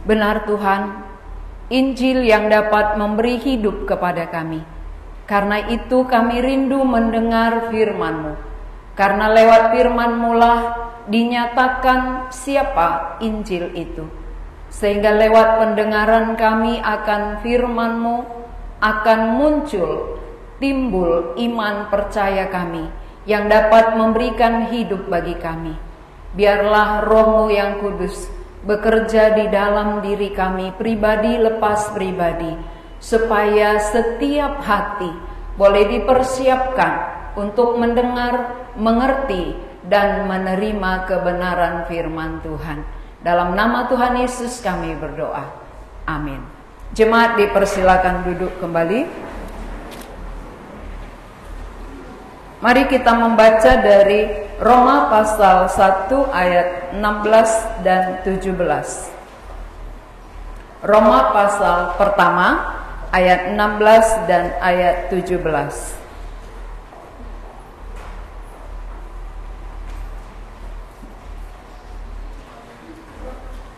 Benar Tuhan, Injil yang dapat memberi hidup kepada kami. Karena itu kami rindu mendengar firman-Mu. Karena lewat firman-Mu lah dinyatakan siapa Injil itu. Sehingga lewat pendengaran kami akan firman-Mu akan timbul iman percaya kami yang dapat memberikan hidup bagi kami. Biarlah Roh-Mu yang kudus bekerja di dalam diri kami pribadi lepas pribadi, supaya setiap hati boleh dipersiapkan untuk mendengar, mengerti, dan menerima kebenaran firman Tuhan. Dalam nama Tuhan Yesus kami berdoa. Amin. Jemaat dipersilakan duduk kembali. Mari kita membaca dari Roma pasal 1 ayat 16 dan 17. Roma pasal pertama ayat 16 dan ayat 17.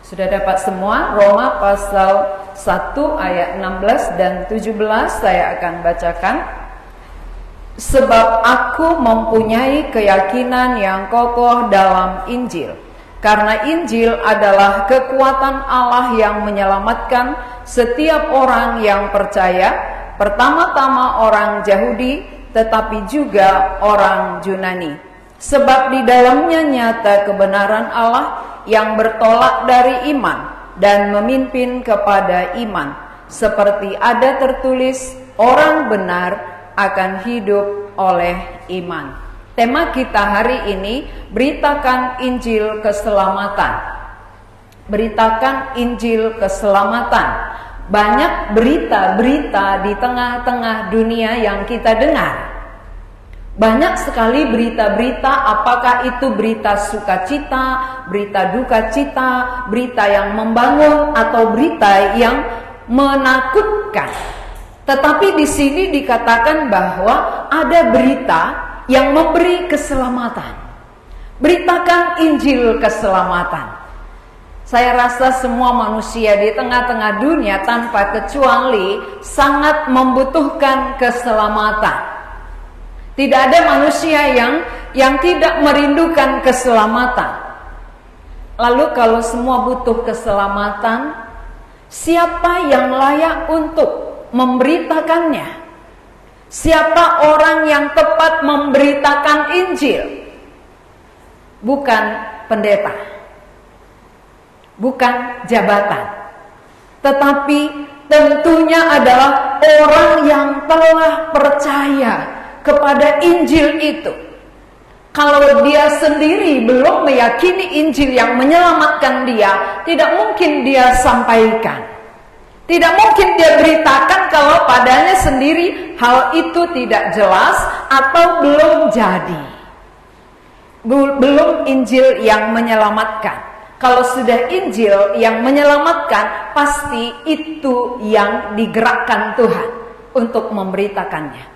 Sudah dapat semua? Roma pasal 1 ayat 16 dan 17 saya akan bacakan. Sebab aku mempunyai keyakinan yang kokoh dalam Injil. Karena Injil adalah kekuatan Allah yang menyelamatkan setiap orang yang percaya, pertama-tama orang Yahudi, tetapi juga orang Yunani. Sebab di dalamnya nyata kebenaran Allah yang bertolak dari iman dan memimpin kepada iman. Seperti ada tertulis, orang benar akan hidup oleh iman. Tema kita hari ini, beritakan Injil keselamatan. Beritakan Injil keselamatan. Banyak berita-berita di tengah-tengah dunia yang kita dengar. Banyak sekali berita-berita, apakah itu berita sukacita, berita duka cita, berita yang membangun, atau berita yang menakutkan. Tetapi di sini dikatakan bahwa ada berita yang memberi keselamatan. Beritakan Injil keselamatan. Saya rasa semua manusia di tengah-tengah dunia tanpa kecuali sangat membutuhkan keselamatan. Tidak ada manusia yang tidak merindukan keselamatan. Lalu kalau semua butuh keselamatan, siapa yang layak untuk memberitakannya? Siapa orang yang tepat memberitakan Injil? Bukan pendeta, bukan jabatan, tetapi tentunya adalah orang yang telah percaya kepada Injil itu. Kalau dia sendiri belum meyakini Injil yang menyelamatkan dia, tidak mungkin dia sampaikan. Tidak mungkin dia beritakan kalau padanya sendiri hal itu tidak jelas atau belum jadi. Belum Injil yang menyelamatkan. Kalau sudah Injil yang menyelamatkan, pasti itu yang digerakkan Tuhan untuk memberitakannya.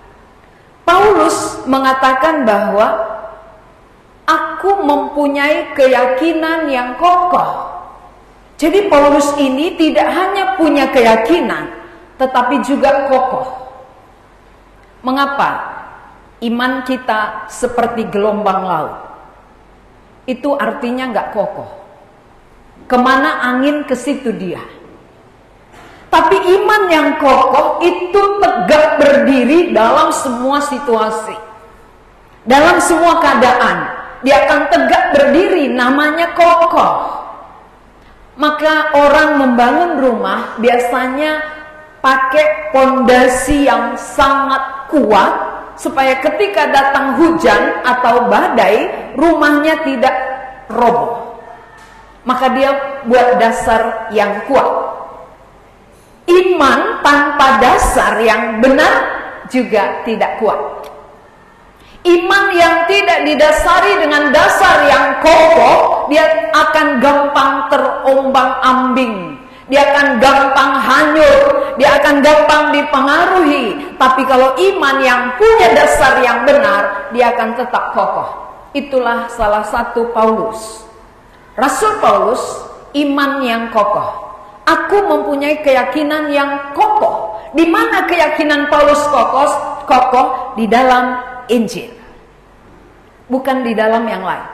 Paulus mengatakan bahwa aku mempunyai keyakinan yang kokoh. Jadi Paulus ini tidak hanya punya keyakinan, tetapi juga kokoh. Mengapa? Iman kita seperti gelombang laut. Itu artinya nggak kokoh. Kemana angin ke situ dia. Tapi iman yang kokoh itu tegak berdiri dalam semua situasi. Dalam semua keadaan. Dia akan tegak berdiri, namanya kokoh. Maka orang membangun rumah biasanya pakai pondasi yang sangat kuat supaya ketika datang hujan atau badai, rumahnya tidak roboh. Maka dia buat dasar yang kuat. Iman tanpa dasar yang benar juga tidak kuat. Iman yang tidak didasari dengan dasar yang kokoh, dia akan gampang terombang-ambing. Dia akan gampang hanyut, dia akan gampang dipengaruhi. Tapi kalau iman yang punya dasar yang benar, dia akan tetap kokoh. Itulah salah satu Paulus. Rasul Paulus, iman yang kokoh. Aku mempunyai keyakinan yang kokoh. Di mana keyakinan Paulus kokoh? Di dalam Injil. Bukan di dalam yang lain.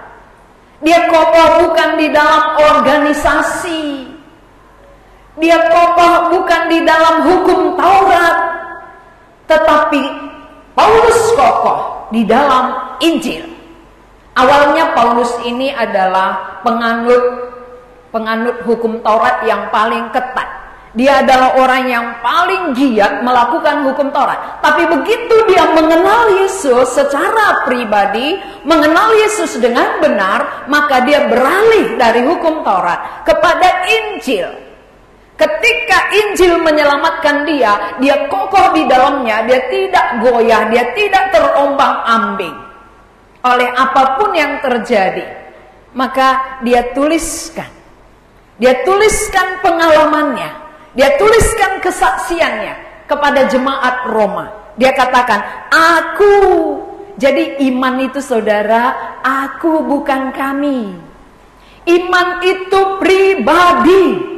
Dia kokoh bukan di dalam organisasi. Dia kokoh bukan di dalam hukum Taurat. Tetapi Paulus kokoh di dalam Injil. Awalnya Paulus ini adalah penganut hukum Taurat yang paling ketat. Dia adalah orang yang paling giat melakukan hukum Taurat. Tapi begitu dia mengenal Yesus secara pribadi, mengenal Yesus dengan benar, maka dia beralih dari hukum Taurat kepada Injil. Ketika Injil menyelamatkan dia kokoh di dalamnya, dia tidak goyah, dia tidak terombang-ambing oleh apapun yang terjadi. Maka dia tuliskan pengalamannya, dia tuliskan kesaksiannya kepada jemaat Roma. Dia katakan, aku, jadi iman itu saudara, aku bukan kami. Iman itu pribadi.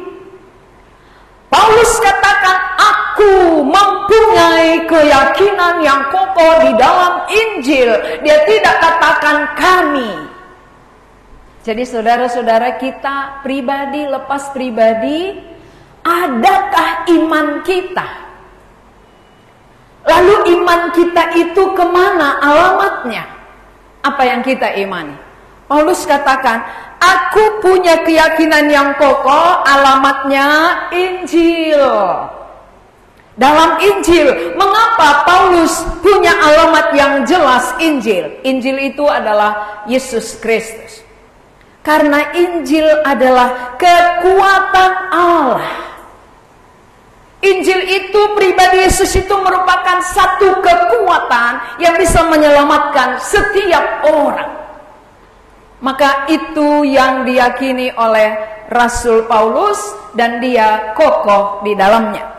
Paulus katakan, aku mempunyai keyakinan yang kokoh di dalam Injil. Dia tidak katakan kami. Jadi saudara-saudara kita pribadi, lepas pribadi, adakah iman kita? Lalu iman kita itu kemana alamatnya? Apa yang kita imani? Paulus katakan, aku punya keyakinan yang kokoh, alamatnya Injil. Dalam Injil, mengapa Paulus punya alamat yang jelas Injil? Injil itu adalah Yesus Kristus. Karena Injil adalah kekuatan Allah. Injil itu, pribadi Yesus itu merupakan satu kekuatan yang bisa menyelamatkan setiap orang. Maka itu yang diyakini oleh Rasul Paulus dan dia kokoh di dalamnya.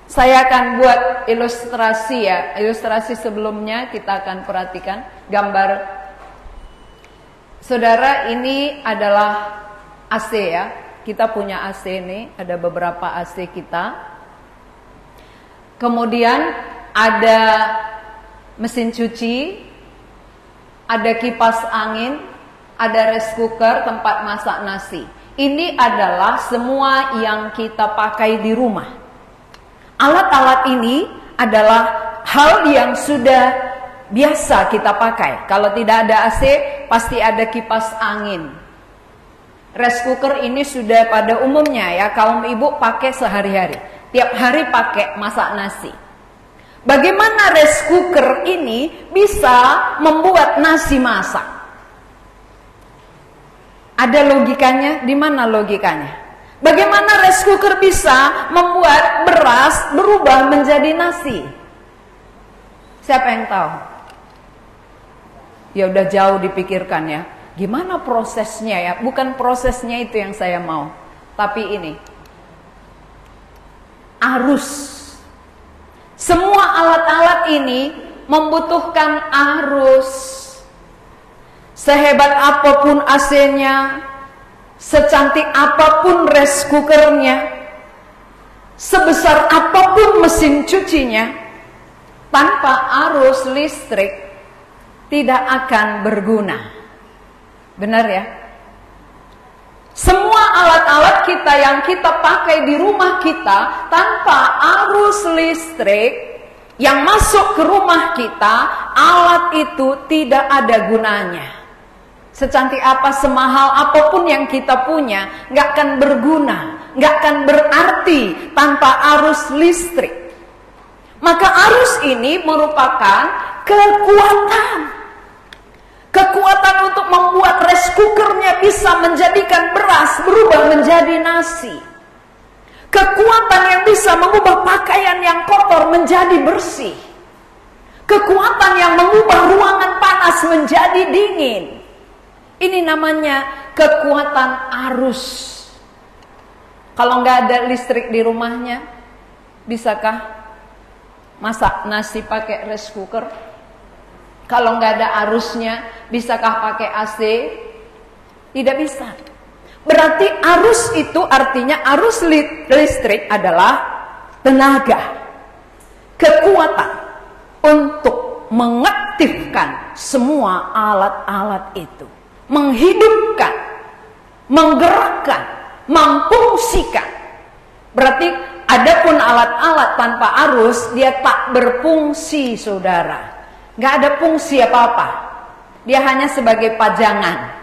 Saya akan buat ilustrasi ya. Ilustrasi sebelumnya kita akan perhatikan gambar. Saudara, ini adalah AC ya. Kita punya AC ini, ada beberapa AC kita. Kemudian ada mesin cuci, ada kipas angin, ada rice cooker, tempat masak nasi. Ini adalah semua yang kita pakai di rumah. Alat-alat ini adalah hal yang sudah biasa kita pakai. Kalau tidak ada AC, pasti ada kipas angin. Rice cooker ini sudah pada umumnya ya, kaum ibu pakai sehari-hari. Tiap hari pakai masak nasi. Bagaimana rice cooker ini bisa membuat nasi masak? Ada logikanya? Di mana logikanya? Bagaimana rice cooker bisa membuat beras berubah menjadi nasi? Siapa yang tahu? Ya udah jauh dipikirkan ya. Gimana prosesnya ya? Bukan prosesnya itu yang saya mau. Tapi ini. Arus. Semua alat-alat ini membutuhkan arus. Sehebat apapun AC-nya, secantik apapun rice cookernya, sebesar apapun mesin cucinya, tanpa arus listrik tidak akan berguna. Benar ya? Semua alat-alat kita yang kita pakai di rumah kita, tanpa arus listrik yang masuk ke rumah kita, alat itu tidak ada gunanya. Secantik apa, semahal apapun yang kita punya, nggak akan berguna, nggak akan berarti tanpa arus listrik. Maka arus ini merupakan kekuatan. Kekuatan untuk membuat rice cookernya bisa menjadikan beras berubah menjadi nasi. Kekuatan yang bisa mengubah pakaian yang kotor menjadi bersih. Kekuatan yang mengubah ruangan panas menjadi dingin. Ini namanya kekuatan arus. Kalau nggak ada listrik di rumahnya, bisakah masak nasi pakai rice cooker? Kalau nggak ada arusnya, bisakah pakai AC? Tidak bisa. Berarti arus itu artinya arus listrik adalah tenaga, kekuatan untuk mengaktifkan semua alat-alat itu, menghidupkan, menggerakkan, memfungsikan. Berarti adapun alat-alat tanpa arus dia tak berfungsi, saudara. Gak ada fungsi apa-apa. Dia hanya sebagai pajangan.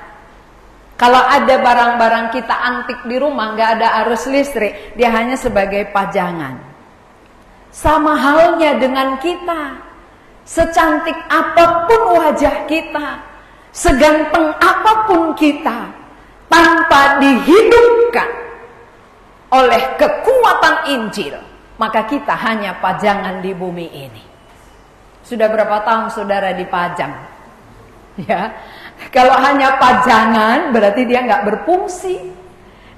Kalau ada barang-barang kita antik di rumah, gak ada arus listrik, dia hanya sebagai pajangan. Sama halnya dengan kita. Secantik apapun wajah kita, seganteng apapun kita, tanpa dihidupkan oleh kekuatan Injil, maka kita hanya pajangan di bumi ini. Sudah berapa tahun saudara dipajang? Ya, kalau hanya pajangan berarti dia nggak berfungsi,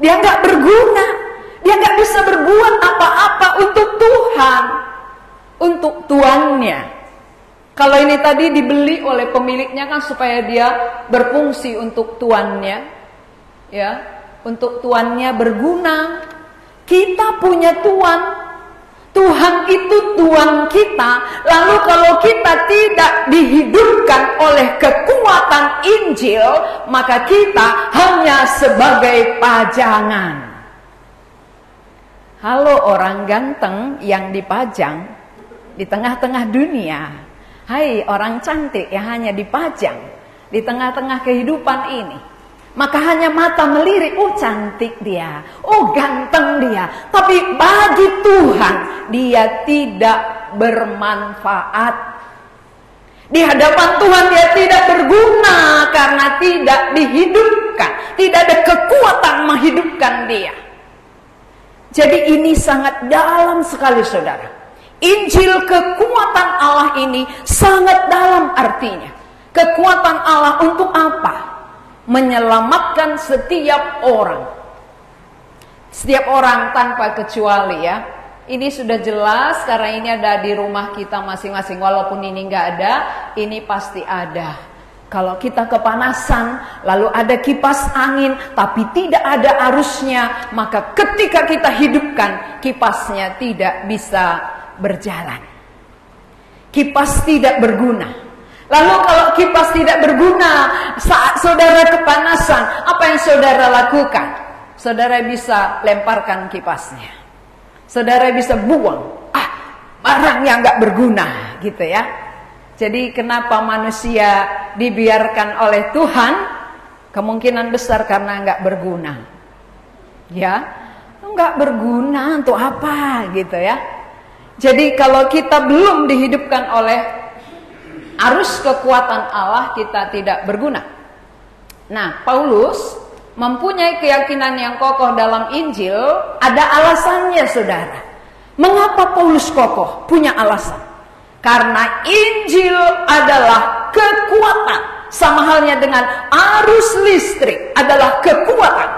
dia nggak berguna, dia nggak bisa berbuat apa-apa untuk Tuhan, untuk tuannya. Kalau ini tadi dibeli oleh pemiliknya kan supaya dia berfungsi untuk tuannya, ya, untuk tuannya berguna. Kita punya Tuhan, Tuhan itu Tuhan kita. Lalu kalau kita tidak dihidupkan oleh kekuatan Injil, maka kita hanya sebagai pajangan. Halo orang ganteng yang dipajang di tengah-tengah dunia. Hai orang cantik yang hanya dipajang di tengah-tengah kehidupan ini. Maka hanya mata melirik, oh cantik dia, oh ganteng dia. Tapi bagi Tuhan dia tidak bermanfaat. Di hadapan Tuhan dia tidak berguna karena tidak dihidupkan. Tidak ada kekuatan menghidupkan dia. Jadi ini sangat dalam sekali saudara. Injil kekuatan Allah ini sangat dalam artinya. Kekuatan Allah untuk apa? Menyelamatkan setiap orang. Setiap orang tanpa kecuali ya. Ini sudah jelas karena ini ada di rumah kita masing-masing. Walaupun ini nggak ada, ini pasti ada. Kalau kita kepanasan, lalu ada kipas angin, tapi tidak ada arusnya, maka ketika kita hidupkan, kipasnya tidak bisa berjalan. Kipas tidak berguna. Lalu kalau kipas tidak berguna, saat saudara kepanasan, apa yang saudara lakukan? Saudara bisa lemparkan kipasnya. Saudara bisa buang. Barang yang nggak berguna, gitu ya. Jadi kenapa manusia dibiarkan oleh Tuhan? Kemungkinan besar karena nggak berguna. Ya, nggak berguna untuk apa, gitu ya. Jadi kalau kita belum dihidupkan oleh arus kekuatan Allah, kita tidak berguna. Nah, Paulus mempunyai keyakinan yang kokoh dalam Injil. Ada alasannya saudara. Mengapa Paulus kokoh? Punya alasan. Karena Injil adalah kekuatan. Sama halnya dengan arus listrik adalah kekuatan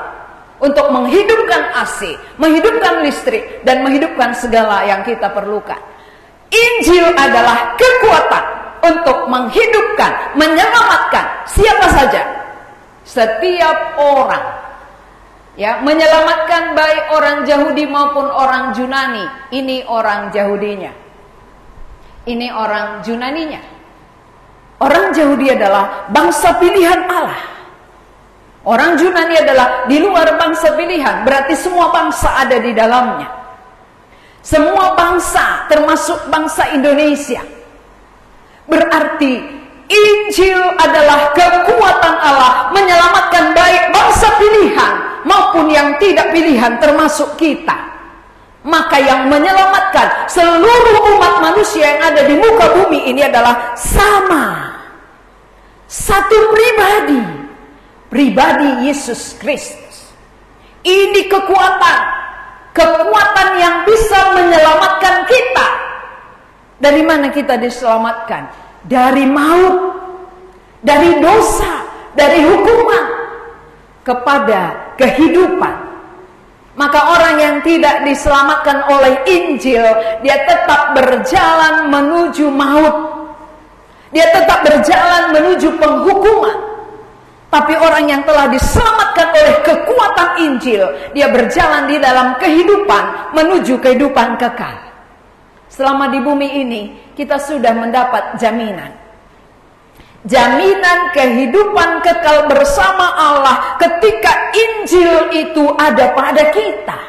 untuk menghidupkan AC, menghidupkan listrik, dan menghidupkan segala yang kita perlukan. Injil adalah kekuatan untuk menghidupkan, menyelamatkan siapa saja, setiap orang, ya, menyelamatkan baik orang Yahudi maupun orang Yunani. Ini orang Yahudinya, ini orang Yunaninya. Orang Yahudi adalah bangsa pilihan Allah, orang Yunani adalah di luar bangsa pilihan. Berarti semua bangsa ada di dalamnya, semua bangsa termasuk bangsa Indonesia. Berarti Injil adalah kekuatan Allah menyelamatkan baik bangsa pilihan maupun yang tidak pilihan termasuk kita. Maka yang menyelamatkan seluruh umat manusia yang ada di muka bumi ini adalah sama. Satu pribadi. Pribadi Yesus Kristus. Ini kekuatan. Kekuatan yang bisa menyelamatkan kita. Dari mana kita diselamatkan? Dari maut, dari dosa, dari hukuman, kepada kehidupan. Maka orang yang tidak diselamatkan oleh Injil, dia tetap berjalan menuju maut. Dia tetap berjalan menuju penghukuman. Tapi orang yang telah diselamatkan oleh kekuatan Injil, dia berjalan di dalam kehidupan menuju kehidupan kekal. Selama di bumi ini, kita sudah mendapat jaminan. Jaminan kehidupan kekal bersama Allah ketika Injil itu ada pada kita.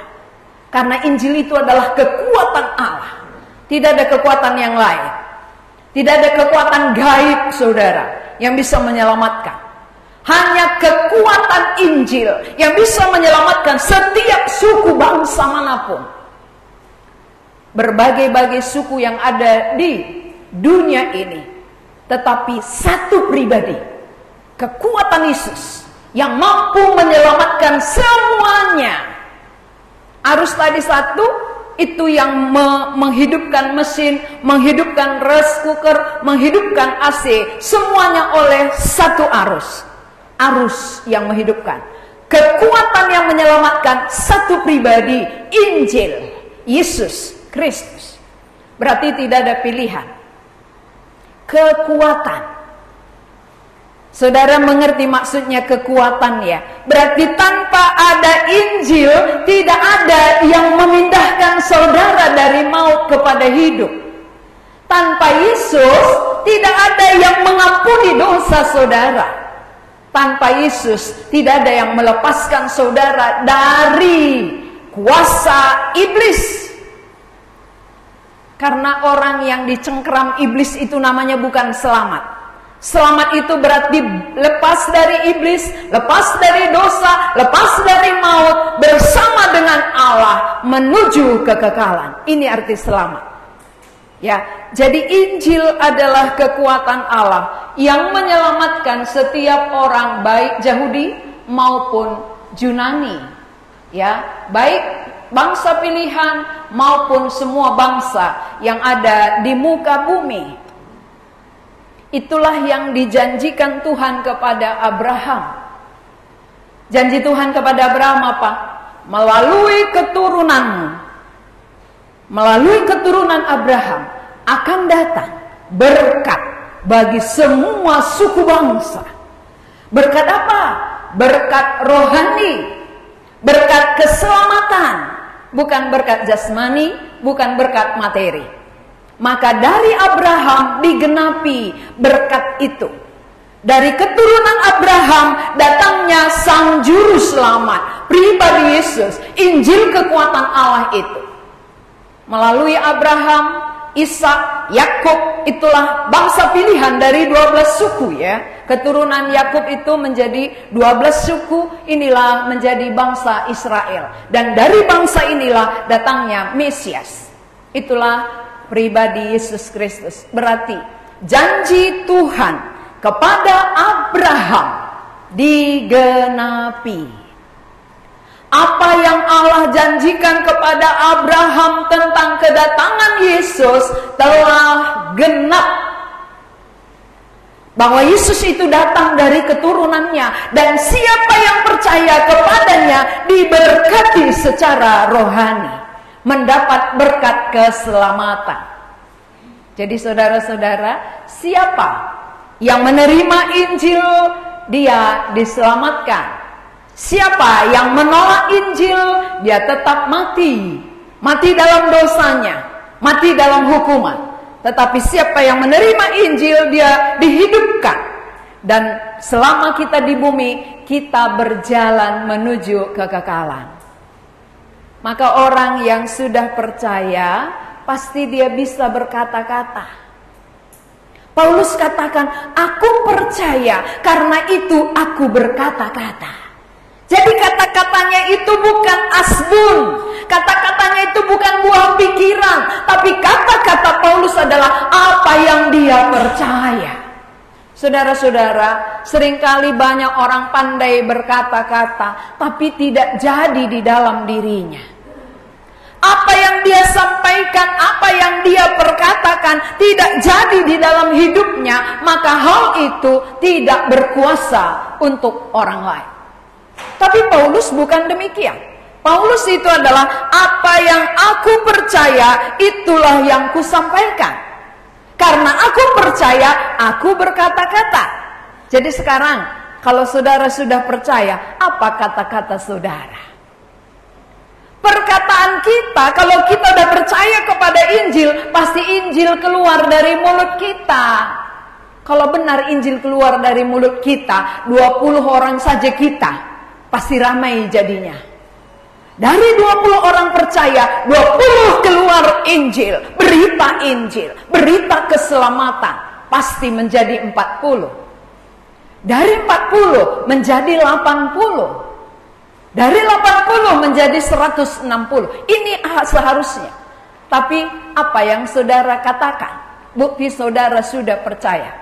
Karena Injil itu adalah kekuatan Allah. Tidak ada kekuatan yang lain. Tidak ada kekuatan gaib, saudara, yang bisa menyelamatkan. Hanya kekuatan Injil yang bisa menyelamatkan setiap suku bangsa manapun. Berbagai-bagai suku yang ada di dunia ini. Tetapi satu pribadi, kekuatan Yesus yang mampu menyelamatkan semuanya. Arus tadi satu, itu yang menghidupkan mesin, menghidupkan rice cooker, menghidupkan AC. Semuanya oleh satu arus. Arus yang menghidupkan. Kekuatan yang menyelamatkan satu pribadi, Injil, Yesus Kristus. Berarti tidak ada pilihan. Kekuatan. Saudara mengerti maksudnya kekuatan ya? Berarti tanpa ada Injil, tidak ada yang memindahkan saudara dari maut kepada hidup. Tanpa Yesus, tidak ada yang mengampuni dosa saudara. Tanpa Yesus, tidak ada yang melepaskan saudara dari kuasa iblis. Karena orang yang dicengkeram iblis itu namanya bukan selamat. Selamat itu berarti lepas dari iblis, lepas dari dosa, lepas dari maut, bersama dengan Allah menuju kekekalan. Ini arti selamat. Ya, jadi Injil adalah kekuatan Allah yang menyelamatkan setiap orang, baik Yahudi maupun Yunani. Ya, baik bangsa pilihan maupun semua bangsa yang ada di muka bumi. Itulah yang dijanjikan Tuhan kepada Abraham. Janji Tuhan kepada Abraham apa? Melalui keturunanmu, melalui keturunan Abraham akan datang berkat bagi semua suku bangsa. Berkat apa? Berkat rohani, berkat keselamatan, bukan berkat jasmani, bukan berkat materi. Maka dari Abraham digenapi berkat itu. Dari keturunan Abraham datangnya Sang Juru Selamat, pribadi Yesus, Injil kekuatan Allah itu. Melalui Abraham, Ishak, Yakub, itulah bangsa pilihan dari 12 suku ya. Keturunan Yakub itu menjadi 12 suku, inilah menjadi bangsa Israel. Dan dari bangsa inilah datangnya Mesias. Itulah pribadi Yesus Kristus. Berarti janji Tuhan kepada Abraham digenapi. Apa yang Allah janjikan kepada Abraham tentang kedatangan Yesus telah genap. Bahwa Yesus itu datang dari keturunannya, dan siapa yang percaya kepadanya diberkati secara rohani, mendapat berkat keselamatan. Jadi saudara-saudara, siapa yang menerima Injil, dia diselamatkan. Siapa yang menolak Injil, dia tetap mati. Mati dalam dosanya, mati dalam hukuman. Tetapi siapa yang menerima Injil, dia dihidupkan. Dan selama kita di bumi, kita berjalan menuju kekekalan. Maka orang yang sudah percaya, pasti dia bisa berkata-kata. Paulus katakan, aku percaya, karena itu aku berkata-kata. Jadi kata-katanya itu bukan asbun, kata-katanya itu bukan buah pikiran, tapi kata-kata Paulus adalah apa yang dia percaya. Saudara-saudara, seringkali banyak orang pandai berkata-kata, tapi tidak jadi di dalam dirinya. Apa yang dia sampaikan, apa yang dia perkatakan tidak jadi di dalam hidupnya, maka hal itu tidak berkuasa untuk orang lain. Tapi Paulus bukan demikian. Paulus itu adalah apa yang aku percaya, itulah yang kusampaikan. Karena aku percaya, aku berkata-kata. Jadi sekarang kalau saudara sudah percaya, apa kata-kata saudara? Perkataan kita, kalau kita udah percaya kepada Injil, pasti Injil keluar dari mulut kita. Kalau benar Injil keluar dari mulut kita, 20 orang saja kita, pasti ramai jadinya. Dari 20 orang percaya, 20 keluar Injil, berita keselamatan, pasti menjadi 40. Dari 40 menjadi 80. Dari 80 menjadi 160. Ini seharusnya. Tapi apa yang saudara katakan? Bukti saudara sudah percaya.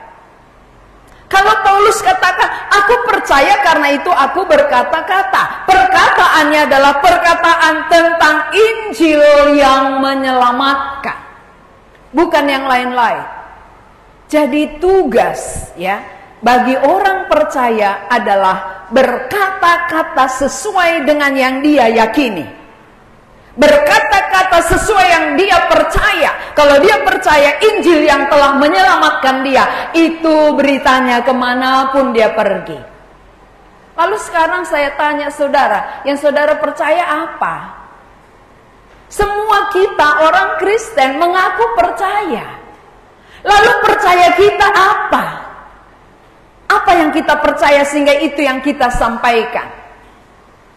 Kalau Paulus katakan, aku percaya karena itu aku berkata-kata. Perkataannya adalah perkataan tentang Injil yang menyelamatkan. Bukan yang lain-lain. Jadi tugas ya bagi orang percaya adalah berkata-kata sesuai dengan yang dia yakini. Berkata-kata sesuai yang dia percaya. Kalau dia percaya Injil yang telah menyelamatkan dia, itu beritanya kemanapun dia pergi. Lalu sekarang saya tanya saudara, yang saudara percaya apa? Semua kita orang Kristen mengaku percaya. Lalu percaya kita apa? Apa yang kita percaya sehingga itu yang kita sampaikan?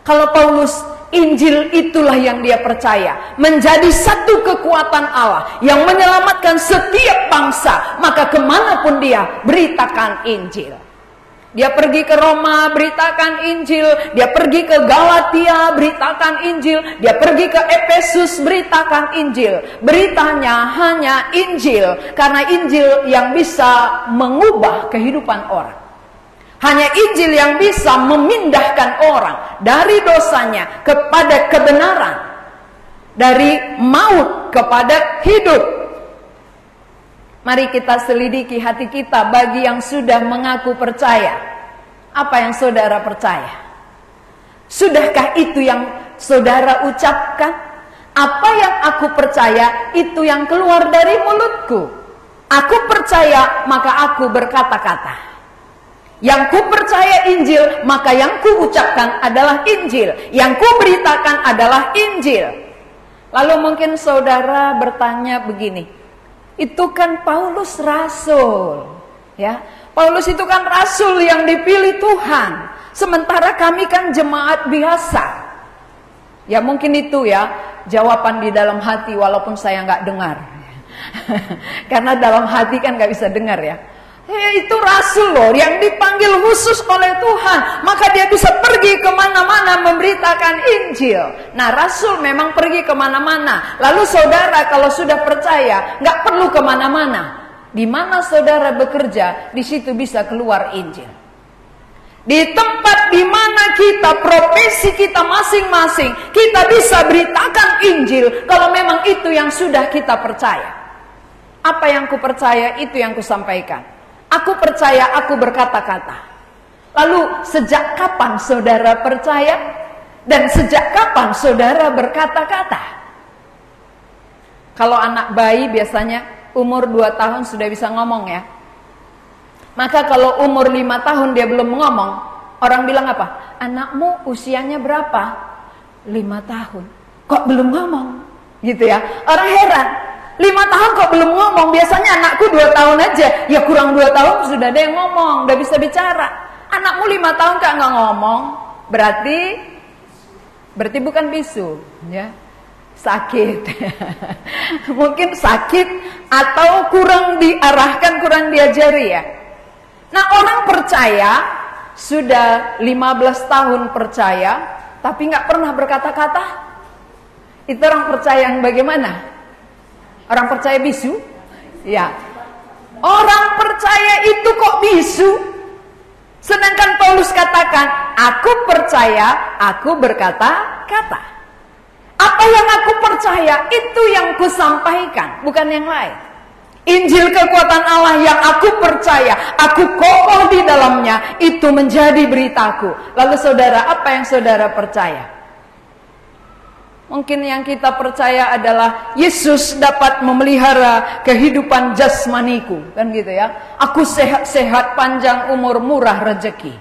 Kalau Paulus, Injil itulah yang dia percaya, menjadi satu kekuatan Allah yang menyelamatkan setiap bangsa, maka kemanapun dia beritakan Injil. Dia pergi ke Roma, beritakan Injil. Dia pergi ke Galatia, beritakan Injil. Dia pergi ke Efesus, beritakan Injil. Beritanya hanya Injil, karena Injil yang bisa mengubah kehidupan orang. Hanya Injil yang bisa memindahkan orang dari dosanya kepada kebenaran, dari maut kepada hidup. Mari kita selidiki hati kita bagi yang sudah mengaku percaya. Apa yang saudara percaya? Sudahkah itu yang saudara ucapkan? Apa yang aku percaya itu yang keluar dari mulutku. Aku percaya maka aku berkata-kata. Yang ku percaya Injil, maka yang ku ucapkan adalah Injil. Yang ku beritakan adalah Injil. Lalu mungkin saudara bertanya begini, itu kan Paulus rasul, ya. Paulus itu kan rasul yang dipilih Tuhan, sementara kami kan jemaat biasa. Ya mungkin itu ya jawaban di dalam hati walaupun saya nggak dengar. Karena dalam hati kan nggak bisa dengar ya. Itu rasul loh yang dipanggil khusus oleh Tuhan, maka dia bisa pergi kemana-mana memberitakan Injil. Nah rasul memang pergi kemana-mana. Lalu saudara kalau sudah percaya nggak perlu kemana-mana. Di mana saudara bekerja, di situ bisa keluar Injil. Di tempat di mana kita, profesi kita masing-masing, kita bisa beritakan Injil kalau memang itu yang sudah kita percaya. Apa yang ku percaya itu yang ku sampaikan. Aku percaya, aku berkata-kata. Lalu sejak kapan saudara percaya? Dan sejak kapan saudara berkata-kata? Kalau anak bayi biasanya umur 2 tahun sudah bisa ngomong ya. Maka kalau umur 5 tahun dia belum ngomong, orang bilang apa? Anakmu usianya berapa? 5 tahun. Kok belum ngomong? Gitu ya. Orang heran. 5 tahun kok belum ngomong, biasanya anakku 2 tahun aja. Ya kurang 2 tahun sudah ada yang ngomong, udah bisa bicara. Anakmu 5 tahun kok nggak ngomong, berarti bukan bisu, ya. Sakit. Mungkin sakit atau kurang diarahkan, kurang diajari ya. Nah orang percaya, sudah 15 tahun percaya, tapi nggak pernah berkata-kata. Itu orang percaya yang bagaimana? Orang percaya bisu? Ya. Orang percaya itu kok bisu? Sedangkan Paulus katakan, aku percaya, aku berkata-kata. Apa yang aku percaya, itu yang ku sampaikan, bukan yang lain. Injil kekuatan Allah yang aku percaya, aku kokoh di dalamnya, itu menjadi beritaku. Lalu saudara, apa yang saudara percaya? Mungkin yang kita percaya adalah Yesus dapat memelihara kehidupan jasmaniku, kan gitu ya. Aku sehat-sehat, panjang umur, murah rezeki.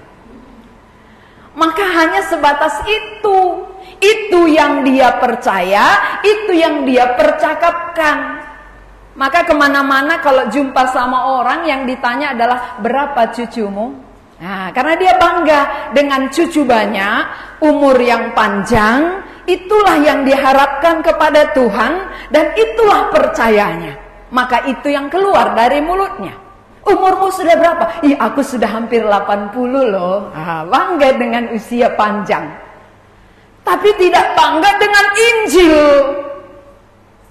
Maka hanya sebatas itu. Itu yang dia percaya, itu yang dia percakapkan. Maka kemana-mana kalau jumpa sama orang, yang ditanya adalah berapa cucumu? Nah, karena dia bangga dengan cucu banyak, umur yang panjang, itulah yang diharapkan kepada Tuhan, dan itulah percayanya. Maka itu yang keluar dari mulutnya. Umurmu sudah berapa? Ih, aku sudah hampir 80 loh. Bangga dengan usia panjang. Tapi tidak bangga dengan Injil.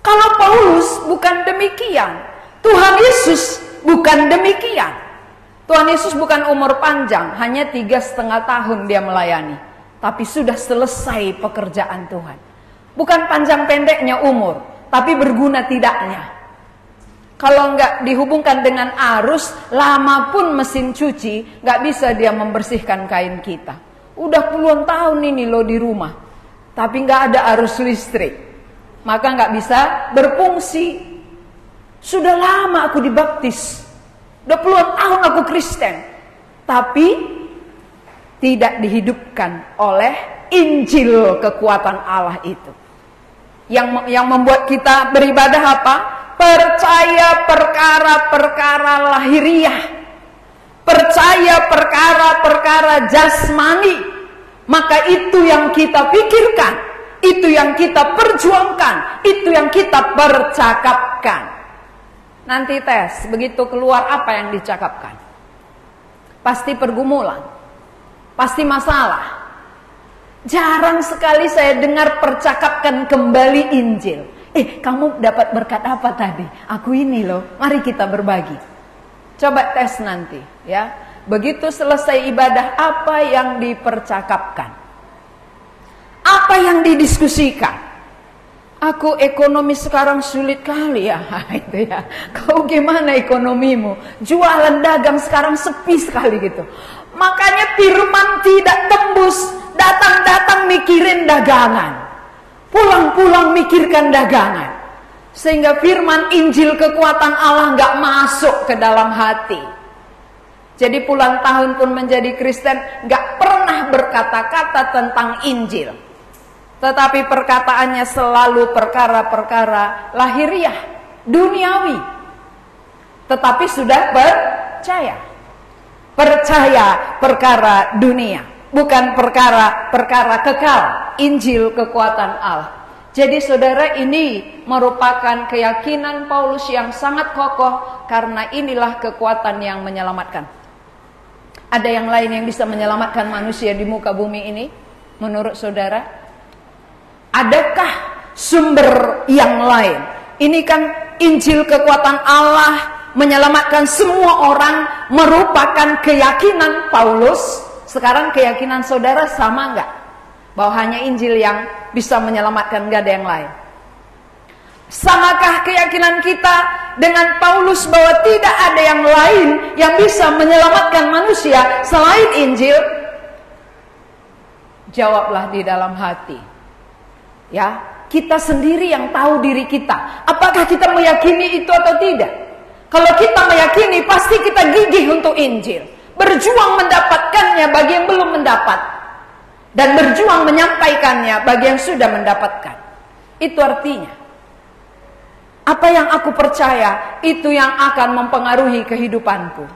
Kalau Paulus bukan demikian. Tuhan Yesus bukan demikian. Tuhan Yesus bukan umur panjang, hanya 3,5 tahun dia melayani. Tapi sudah selesai pekerjaan Tuhan. Bukan panjang pendeknya umur, tapi berguna tidaknya. Kalau nggak dihubungkan dengan arus, lama pun mesin cuci, nggak bisa dia membersihkan kain kita. Udah puluhan tahun ini loh di rumah, tapi nggak ada arus listrik, maka nggak bisa berfungsi. Sudah lama aku dibaptis, udah puluhan tahun aku Kristen, tapi tidak dihidupkan oleh Injil kekuatan Allah itu. Yang membuat kita beribadah apa? Percaya perkara-perkara lahiriah, percaya perkara-perkara jasmani. Maka itu yang kita pikirkan, itu yang kita perjuangkan, itu yang kita percakapkan. Nanti tes, begitu keluar apa yang dicakapkan? Pasti pergumulan, pasti masalah. Jarang sekali saya dengar percakapkan kembali Injil. Kamu dapat berkat apa tadi? Aku ini loh, mari kita berbagi. Coba tes nanti ya. Begitu selesai ibadah, apa yang dipercakapkan? Apa yang didiskusikan? Aku ekonomi sekarang sulit kali ya. Itu ya. Kau gimana ekonomimu? Jualan dagang sekarang sepi sekali gitu. Makanya firman tidak tembus. Datang-datang mikirin dagangan, pulang-pulang mikirkan dagangan, sehingga firman Injil kekuatan Allah nggak masuk ke dalam hati. Jadi puluhan tahun pun menjadi Kristen, nggak pernah berkata-kata tentang Injil, tetapi perkataannya selalu perkara-perkara lahiriah, duniawi. Tetapi sudah percaya perkara dunia, bukan perkara-perkara kekal, Injil kekuatan Allah. Jadi saudara, ini merupakan keyakinan Paulus yang sangat kokoh, karena inilah kekuatan yang menyelamatkan. Ada yang lain yang bisa menyelamatkan manusia di muka bumi ini? Menurut saudara, adakah sumber yang lain? Ini kan Injil kekuatan Allah menyelamatkan semua orang, merupakan keyakinan Paulus. Sekarang keyakinan saudara sama enggak? Bahwa hanya Injil yang bisa menyelamatkan, enggak ada yang lain. Samakah keyakinan kita dengan Paulus bahwa tidak ada yang lain yang bisa menyelamatkan manusia selain Injil? Jawablah di dalam hati. Ya, kita sendiri yang tahu diri kita. Apakah kita meyakini itu atau tidak? Kalau kita meyakini, pasti kita gigih untuk Injil. Berjuang mendapatkannya bagi yang belum mendapat, dan berjuang menyampaikannya bagi yang sudah mendapatkan. Itu artinya, apa yang aku percaya, itu yang akan mempengaruhi kehidupanku.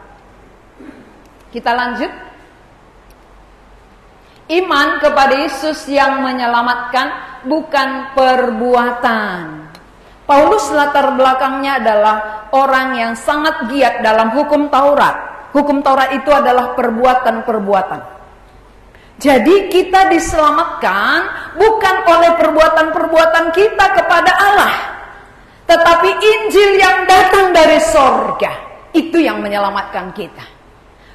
Kita lanjut. Iman kepada Yesus yang menyelamatkan, bukan perbuatan. Paulus latar belakangnya adalah orang yang sangat giat dalam hukum Taurat. Hukum Taurat itu adalah perbuatan-perbuatan. Jadi kita diselamatkan bukan oleh perbuatan-perbuatan kita kepada Allah, tetapi Injil yang datang dari sorga, itu yang menyelamatkan kita.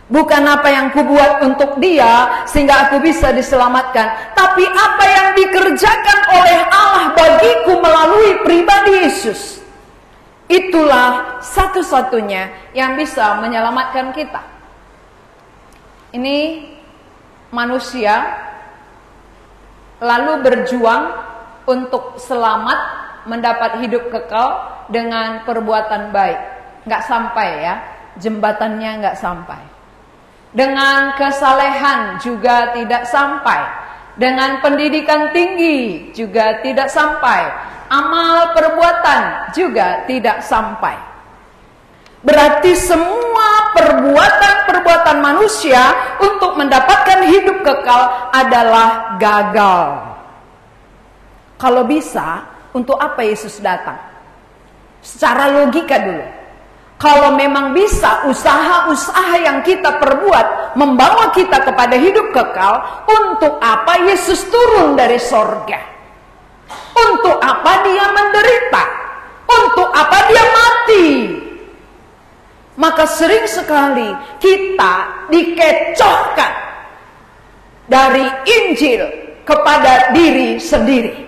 Bukan apa yang kubuat untuk dia sehingga aku bisa diselamatkan, tapi apa yang dikerjakan oleh Allah bagiku melalui pribadi Yesus. Itulah satu-satunya yang bisa menyelamatkan kita. Ini manusia lalu berjuang untuk selamat, mendapat hidup kekal dengan perbuatan baik. Nggak sampai ya, jembatannya nggak sampai. Dengan kesalehan juga tidak sampai. Dengan pendidikan tinggi juga tidak sampai. Amal perbuatan juga tidak sampai. Berarti semua perbuatan-perbuatan manusia untuk mendapatkan hidup kekal adalah gagal. Kalau bisa, untuk apa Yesus datang? Secara logika dulu. Kalau memang bisa usaha-usaha yang kita perbuat membawa kita kepada hidup kekal, untuk apa Yesus turun dari sorga? Untuk apa dia menderita? Untuk apa dia mati? Maka sering sekali kita dikecohkan dari Injil kepada diri sendiri.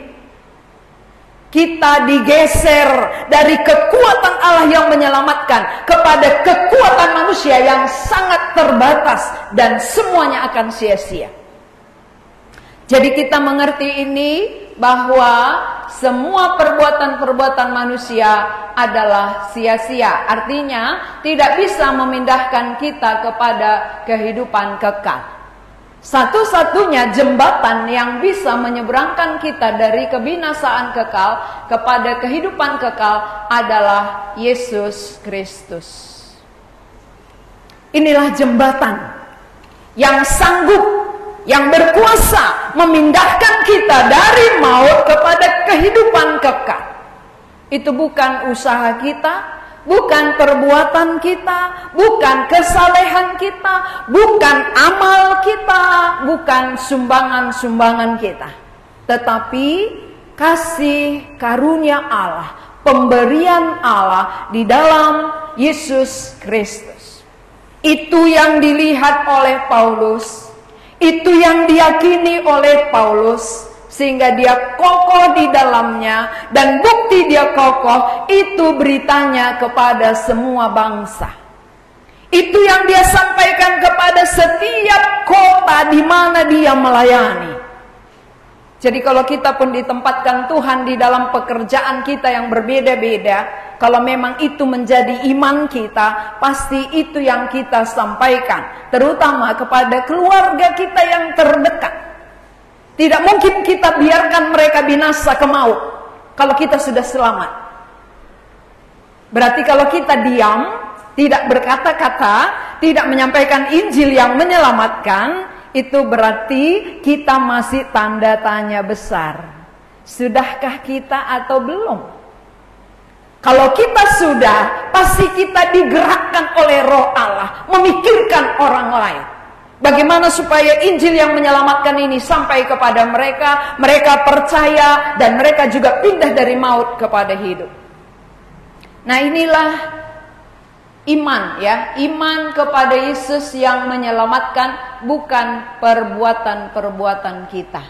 Kita digeser dari kekuatan Allah yang menyelamatkan kepada kekuatan manusia yang sangat terbatas dan semuanya akan sia-sia. Jadi kita mengerti ini bahwa semua perbuatan-perbuatan manusia adalah sia-sia. Artinya tidak bisa memindahkan kita kepada kehidupan kekal. Satu-satunya jembatan yang bisa menyeberangkan kita dari kebinasaan kekal kepada kehidupan kekal adalah Yesus Kristus. Inilah jembatan yang sanggup, yang berkuasa memindahkan kita dari maut kepada kehidupan kekal. Itu bukan usaha kita, bukan perbuatan kita, bukan kesalehan kita, bukan amal kita, bukan sumbangan-sumbangan kita. Tetapi kasih karunia Allah, pemberian Allah di dalam Yesus Kristus. Itu yang dilihat oleh Paulus, itu yang diyakini oleh Paulus, sehingga dia kokoh di dalamnya, dan bukti dia kokoh itu beritanya kepada semua bangsa. Itu yang dia sampaikan kepada setiap kota di mana dia melayani. Jadi kalau kita pun ditempatkan Tuhan di dalam pekerjaan kita yang berbeda-beda, kalau memang itu menjadi iman kita, pasti itu yang kita sampaikan, terutama kepada keluarga kita yang terdekat. Tidak mungkin kita biarkan mereka binasa ke maut kalau kita sudah selamat. Berarti kalau kita diam, tidak berkata-kata, tidak menyampaikan Injil yang menyelamatkan, itu berarti kita masih tanda tanya besar. Sudahkah kita atau belum? Kalau kita sudah, pasti kita digerakkan oleh Roh Allah, memikirkan orang lain. Bagaimana supaya Injil yang menyelamatkan ini sampai kepada mereka, mereka percaya, dan mereka juga pindah dari maut kepada hidup. Nah, inilah iman, ya, iman kepada Yesus yang menyelamatkan, bukan perbuatan-perbuatan kita.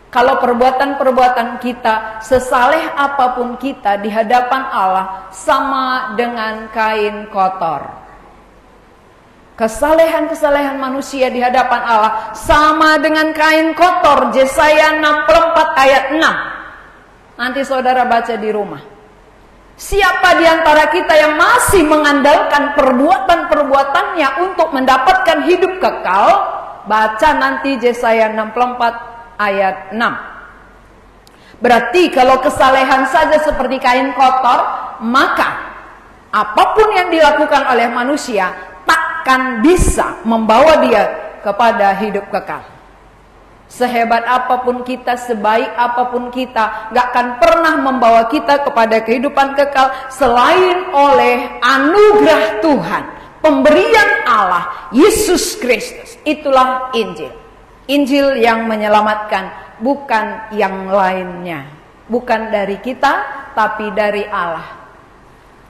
Kalau perbuatan-perbuatan kita, sesaleh apapun kita di hadapan Allah, sama dengan kain kotor. Kesalehan-kesalehan manusia di hadapan Allah sama dengan kain kotor. Yesaya 64 ayat 6. Nanti saudara baca di rumah. Siapa di antara kita yang masih mengandalkan perbuatan-perbuatannya untuk mendapatkan hidup kekal? Baca nanti Yesaya 64 ayat 6. Berarti kalau kesalehan saja seperti kain kotor, maka apapun yang dilakukan oleh manusia takkan bisa membawa dia kepada hidup kekal. Sehebat apapun kita, sebaik apapun kita, gak akan pernah membawa kita kepada kehidupan kekal selain oleh anugerah Tuhan, pemberian Allah, Yesus Kristus. Itulah Injil. Injil yang menyelamatkan, bukan yang lainnya. Bukan dari kita, tapi dari Allah.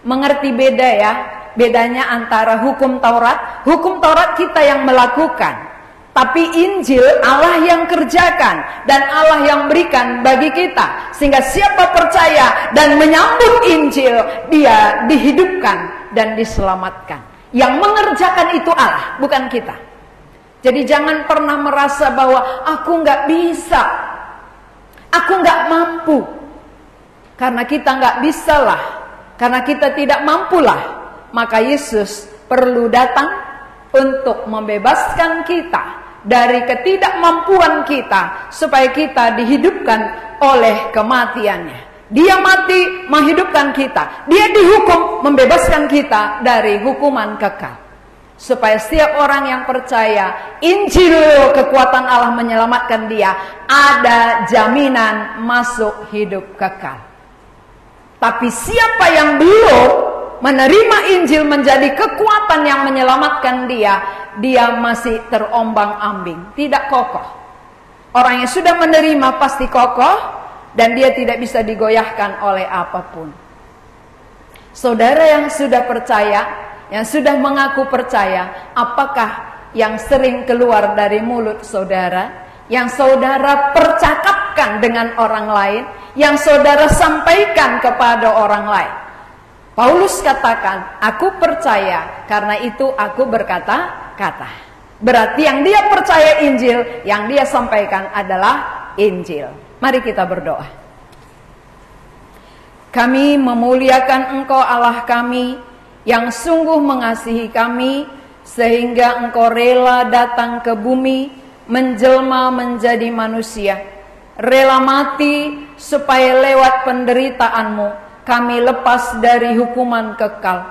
Mengerti beda ya? Bedanya antara hukum Taurat kita yang melakukan, tapi Injil Allah yang kerjakan dan Allah yang berikan bagi kita, sehingga siapa percaya dan menyambut Injil, dia dihidupkan dan diselamatkan. Yang mengerjakan itu Allah, bukan kita. Jadi jangan pernah merasa bahwa aku nggak bisa, aku nggak mampu, karena kita nggak bisalah, karena kita tidak mampulah. Maka Yesus perlu datang untuk membebaskan kita dari ketidakmampuan kita, supaya kita dihidupkan oleh kematiannya. Dia mati menghidupkan kita, dia dihukum membebaskan kita dari hukuman kekal. Supaya setiap orang yang percaya Injil kekuatan Allah menyelamatkan dia, ada jaminan masuk hidup kekal. Tapi siapa yang belum menerima Injil menjadi kekuatan yang menyelamatkan dia, dia masih terombang-ambing, tidak kokoh. Orang yang sudah menerima pasti kokoh, dan dia tidak bisa digoyahkan oleh apapun. Saudara yang sudah percaya, yang sudah mengaku percaya, apakah yang sering keluar dari mulut saudara, yang saudara percakapkan dengan orang lain, yang saudara sampaikan kepada orang lain? Paulus katakan, aku percaya, karena itu aku berkata-kata. Berarti yang dia percaya Injil, yang dia sampaikan adalah Injil. Mari kita berdoa. Kami memuliakan Engkau Allah kami, yang sungguh mengasihi kami, sehingga Engkau rela datang ke bumi, menjelma menjadi manusia, rela mati supaya lewat penderitaan-Mu kami lepas dari hukuman kekal.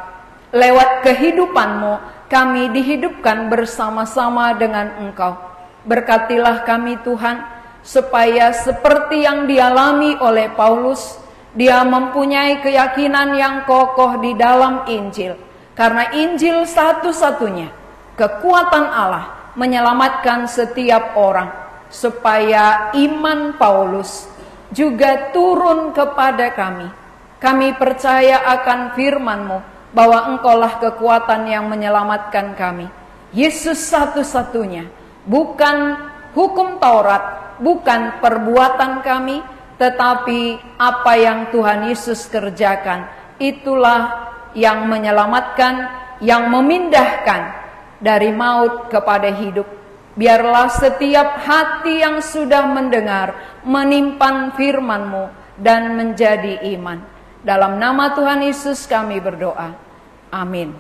Lewat kehidupan-Mu kami dihidupkan bersama-sama dengan Engkau. Berkatilah kami Tuhan, supaya seperti yang dialami oleh Paulus, dia mempunyai keyakinan yang kokoh di dalam Injil. Karena Injil satu-satunya kekuatan Allah menyelamatkan setiap orang. Supaya iman Paulus juga turun kepada kami. Kami percaya akan firman-Mu, bahwa Engkaulah kekuatan yang menyelamatkan kami. Yesus satu-satunya, bukan hukum Taurat, bukan perbuatan kami, tetapi apa yang Tuhan Yesus kerjakan, itulah yang menyelamatkan, yang memindahkan dari maut kepada hidup. Biarlah setiap hati yang sudah mendengar menimpan firman-Mu dan menjadi iman. Dalam nama Tuhan Yesus kami berdoa. Amin.